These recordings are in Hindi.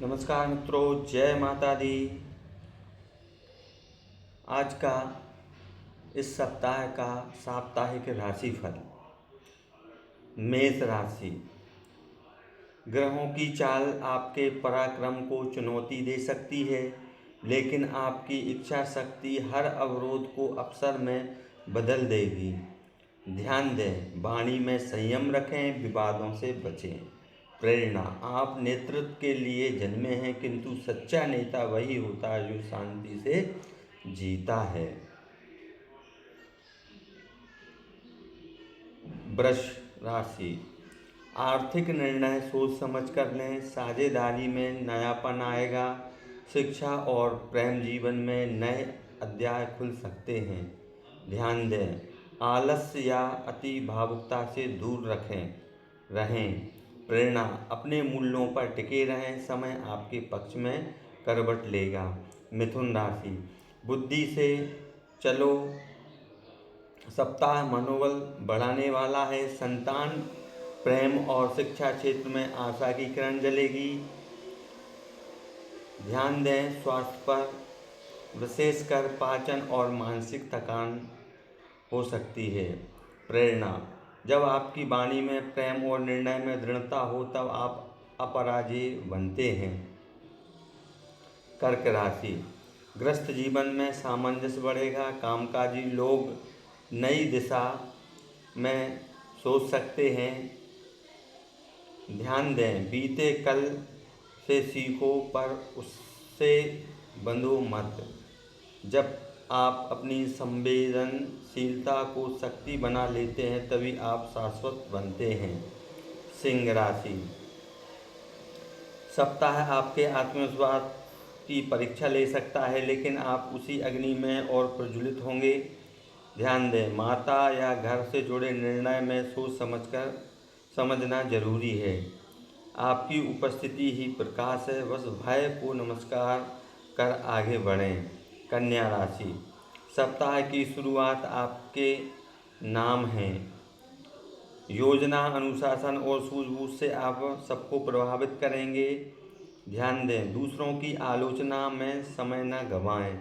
नमस्कार मित्रों, जय माता दी। आज का इस सप्ताह का साप्ताहिक राशिफल। मेष राशि। ग्रहों की चाल आपके पराक्रम को चुनौती दे सकती है, लेकिन आपकी इच्छा शक्ति हर अवरोध को अवसर में बदल देगी। ध्यान दें, वाणी में संयम रखें, विवादों से बचें। प्रेरणा। आप नेतृत्व के लिए जन्मे हैं, किंतु सच्चा नेता वही होता है जो शांति से जीता है। वृष राशि। आर्थिक निर्णय सोच समझ कर लें, साझेदारी में नयापन आएगा। शिक्षा और प्रेम जीवन में नए अध्याय खुल सकते हैं। ध्यान दें, आलस्य या अति भावुकता से दूर रहें। प्रेरणा। अपने मूल्यों पर टिके रहें, समय आपके पक्ष में करवट लेगा। मिथुन राशि। बुद्धि से चलो, सप्ताह मनोबल बढ़ाने वाला है। संतान, प्रेम और शिक्षा क्षेत्र में आशा की किरण जलेगी। ध्यान दें, स्वास्थ्य पर, विशेषकर पाचन और मानसिक थकान हो सकती है। प्रेरणा। जब आपकी वाणी में प्रेम और निर्णय में दृढ़ता हो, तब आप अपराजेय बनते हैं। कर्क राशि। ग्रस्त जीवन में सामंजस्य बढ़ेगा। कामकाजी लोग नई दिशा में सोच सकते हैं। ध्यान दें, बीते कल से सीखो, पर उससे बंधो मत। जब आप अपनी संवेदनशीलता को शक्ति बना लेते हैं, तभी आप शाश्वत बनते हैं। सिंह राशि। सप्ताह आपके आत्मविश्वास की परीक्षा ले सकता है, लेकिन आप उसी अग्नि में और प्रज्वलित होंगे। ध्यान दें, माता या घर से जुड़े निर्णय में सोच समझना जरूरी है। आपकी उपस्थिति ही प्रकाश है, बस भय को नमस्कार कर आगे बढ़ें। कन्या राशि। सप्ताह की शुरुआत आपके नाम है। योजना, अनुशासन और सूझबूझ से आप सबको प्रभावित करेंगे। ध्यान दें, दूसरों की आलोचना में समय न गंवाएं।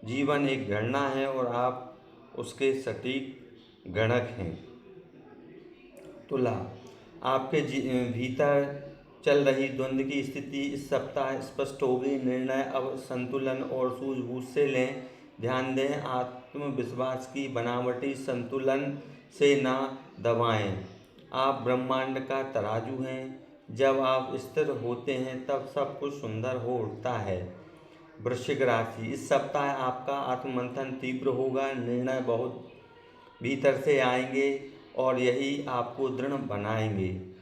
जीवन एक गणना है और आप उसके सटीक गणक हैं। तुला। आपके भीतर चल रही द्वंद्व की स्थिति इस सप्ताह स्पष्ट होगी। निर्णय अब संतुलन और सूझबूझ से लें। ध्यान दें, आत्मविश्वास की बनावटी संतुलन से ना दबाएं। आप ब्रह्मांड का तराजू हैं। जब आप स्थिर होते हैं, तब सब कुछ सुंदर हो उठता है। वृश्चिक राशि। इस सप्ताह आपका आत्ममंथन तीव्र होगा। निर्णय बहुत भीतर से आएंगे और यही आपको दृढ़ बनाएंगे।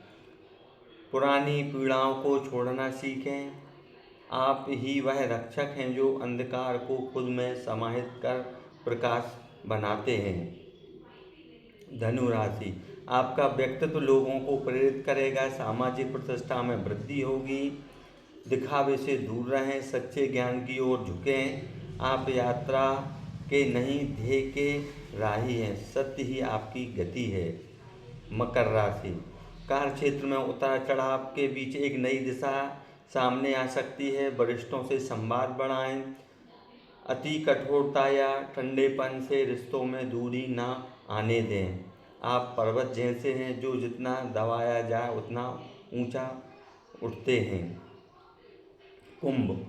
पुरानी पीड़ाओं को छोड़ना सीखें। आप ही वह रक्षक हैं जो अंधकार को खुद में समाहित कर प्रकाश बनाते हैं। धनु राशि। आपका व्यक्तित्व लोगों को प्रेरित करेगा। सामाजिक प्रतिष्ठा में वृद्धि होगी। दिखावे से दूर रहें, सच्चे ज्ञान की ओर झुकें। आप यात्रा के नहीं, ध्येय के राही हैं। सत्य ही आपकी गति है। मकर राशि। कार्य क्षेत्र में उतार चढ़ाव के बीच एक नई दिशा सामने आ सकती है। वरिष्ठों से संवाद बढ़ाएं। अति कठोरता या ठंडेपन से रिश्तों में दूरी ना आने दें। आप पर्वत जैसे हैं जो जितना दबाया जाए उतना ऊंचा उठते हैं। कुंभ।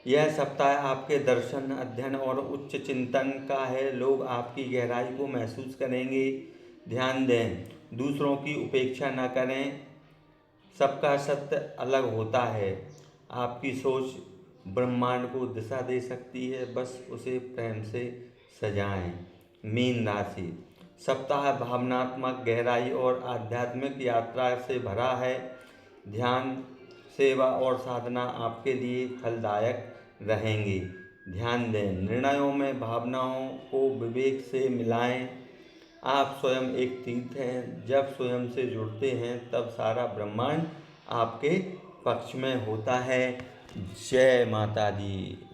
यह सप्ताह आपके दर्शन, अध्ययन और उच्च चिंतन का है। लोग आपकी गहराई को महसूस करेंगे। ध्यान दें, दूसरों की उपेक्षा न करें। सबका सत्य अलग होता है। आपकी सोच ब्रह्मांड को दिशा दे सकती है, बस उसे प्रेम से सजाएं। मीन राशि। सप्ताह भावनात्मक गहराई और आध्यात्मिक यात्रा से भरा है। ध्यान, सेवा और साधना आपके लिए फलदायक रहेंगी। ध्यान दें, निर्णयों में भावनाओं को विवेक से मिलाएं। आप स्वयं एक तीर्थ हैं। जब स्वयं से जुड़ते हैं, तब सारा ब्रह्मांड आपके पक्ष में होता है। जय माता दी।